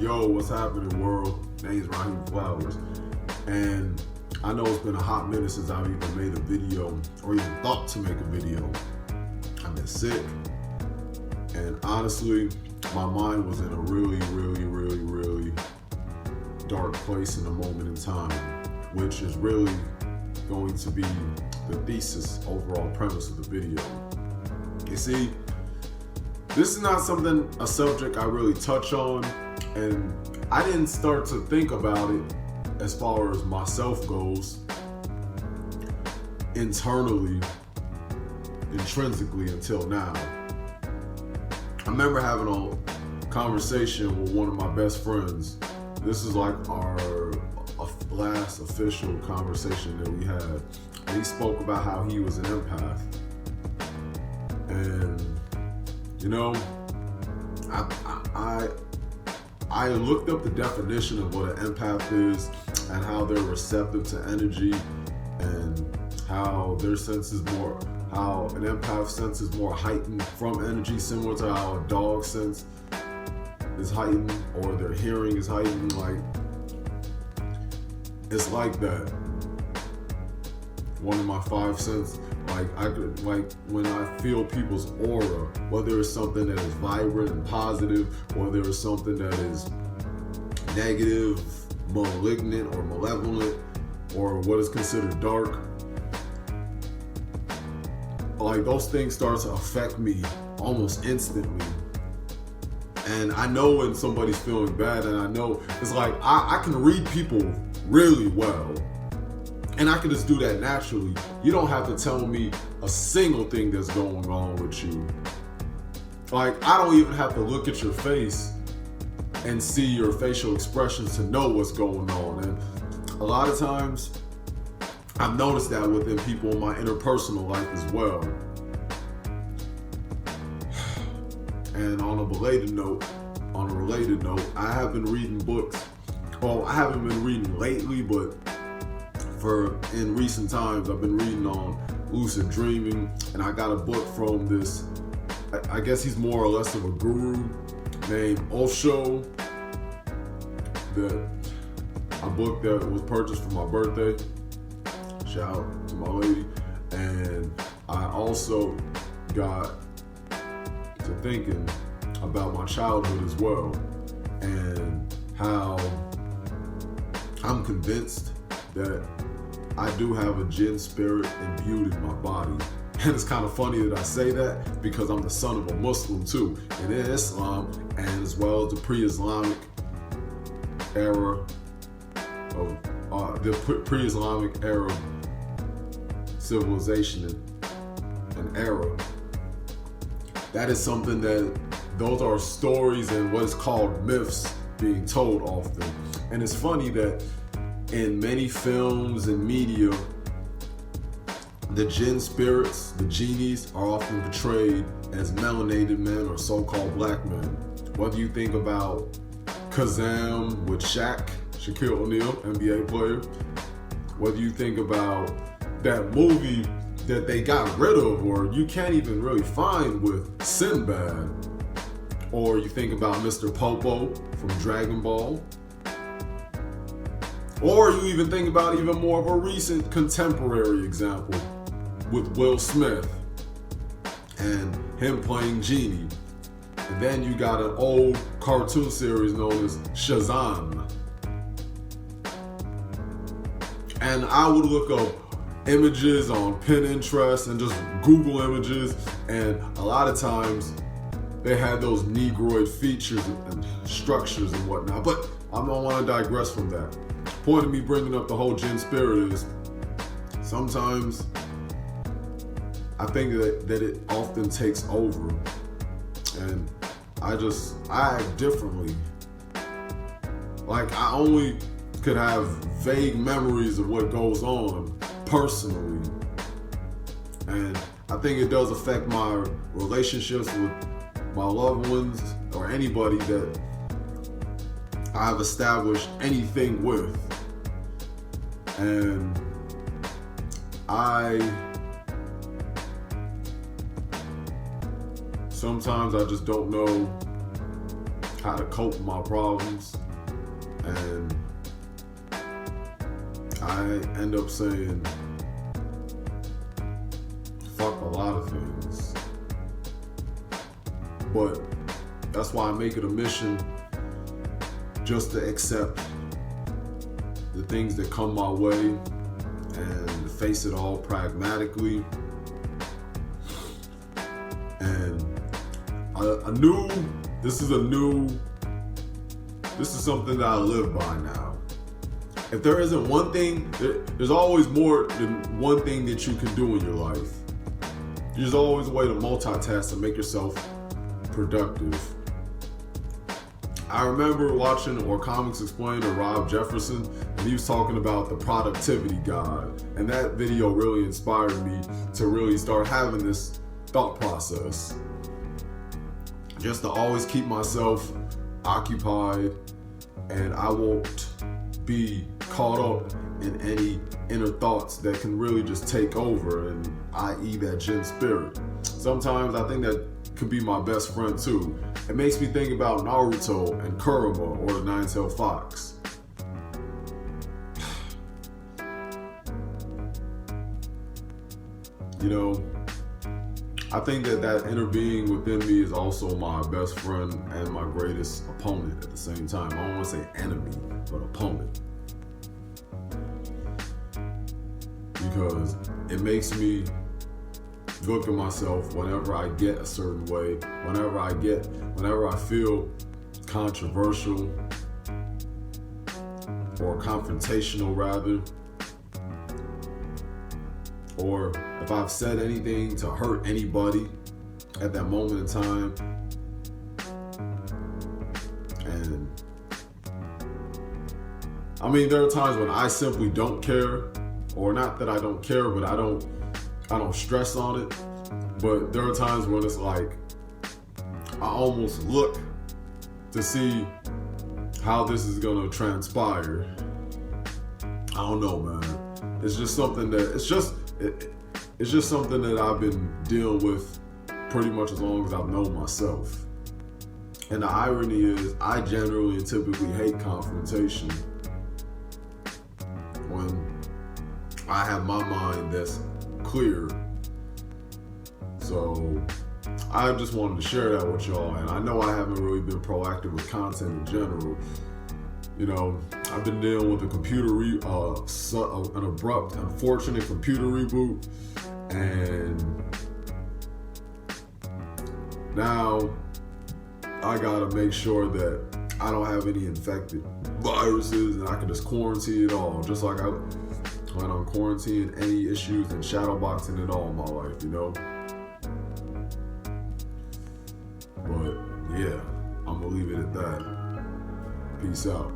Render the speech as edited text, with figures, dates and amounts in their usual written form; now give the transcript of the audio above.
Yo, what's happening, world? Name's Raheem Flowers, and I know it's been a hot minute since I've even made a video or even thought to make a video. I've been sick, and honestly, my mind was in a really dark place in a moment in time, which is really going to be the thesis, overall premise of the video. You see, this is not a subject I really touch on, and I didn't start to think about it as far as myself goes, intrinsically until now. I remember having a conversation with one of my best friends. This is like our last official conversation that we had. And he spoke about how he was an empath. And you know, I looked up the definition of what an empath is and how they're receptive to energy and how their sense is how an empath sense is more heightened from energy, similar to how a dog sense is heightened or their hearing is heightened. Like, it's like that. One of my five senses. Like when I feel people's aura, whether it's something that is vibrant and positive, or there is something that is negative, malignant, or malevolent, or what is considered dark, like those things start to affect me almost instantly. And I know when somebody's feeling bad, and I know it's like I can read people really well. And I can just do that naturally. You don't have to tell me a single thing that's going on with you. Like, I don't even have to look at your face and see your facial expressions to know what's going on. And a lot of times, I've noticed that within people in my interpersonal life as well. And on a related note, I have been reading books. Well, I haven't been reading lately, but in recent times, I've been reading on lucid dreaming, and I got a book from this, I guess he's more or less of a guru named Osho, a book that was purchased for my birthday. Shout out to my lady. And I also got to thinking about my childhood as well, and how I'm convinced that I do have a Jinn spirit imbued in my body. And it's kind of funny that I say that because I'm the son of a Muslim too. And in Islam, and as well as the Pre-Islamic era of Pre-Islamic era civilization and era, that is something that those are stories and what is called myths being told often. And it's funny that in many films and media, the Jinn spirits, the genies, are often portrayed as melanated men or so-called black men. Whether you think about Kazam with Shaquille O'Neal, NBA player, whether you think about that movie that they got rid of or you can't even really find with Sinbad, or you think about Mr. Popo from Dragon Ball, or you even think about even more of a recent contemporary example with Will Smith and him playing Genie. And then you got an old cartoon series known as Shazam. And I would look up images on Pinterest and just Google images, and a lot of times they had those negroid features and structures and whatnot. But I don't want to digress from that. The point of me bringing up the whole Jinn spirit is sometimes I think that it often takes over, and I act differently. Like, I only could have vague memories of what goes on personally, and I think it does affect my relationships with my loved ones or anybody that I've established anything with. And sometimes I just don't know how to cope with my problems, and I end up saying fuck a lot of things. But that's why I make it a mission just to accept the things that come my way and face it all pragmatically. And this is something that I live by now. If there isn't one thing, there's always more than one thing that you can do in your life. There's always a way to multitask and make yourself productive. I remember watching Or Comics Explained to Rob Jefferson, and he was talking about the productivity guide. And that video really inspired me to really start having this thought process. Just to always keep myself occupied, and I won't be caught up in any inner thoughts that can really just take over, and i.e. that Jinn spirit. Sometimes I think that could be my best friend too. It makes me think about Naruto and Kurama, or the Nine-Tailed Fox. You know, I think that inner being within me is also my best friend and my greatest opponent at the same time. I don't want to say enemy, but opponent. Because it makes me look at myself whenever I get a certain way, whenever I feel controversial or confrontational rather, or if I've said anything to hurt anybody at that moment in time. And I mean, there are times when I simply don't care, or not that I don't care, but I don't stress on it. But there are times when it's like I almost look to see how this is gonna transpire. I don't know, man. It's just something that it's just something that I've been dealing with pretty much as long as I've known myself. And the irony is, I generally and typically hate confrontation when I have my mind that's clear. So I just wanted to share that with y'all. And I know I haven't really been proactive with content in general. You know, I've been dealing with an abrupt, unfortunate computer reboot, and now I gotta make sure that I don't have any infected viruses, and I can just quarantine it all, just like I plan on quarantining any issues and shadowboxing it all in my life, you know? But yeah, I'm gonna leave it at that. Peace out.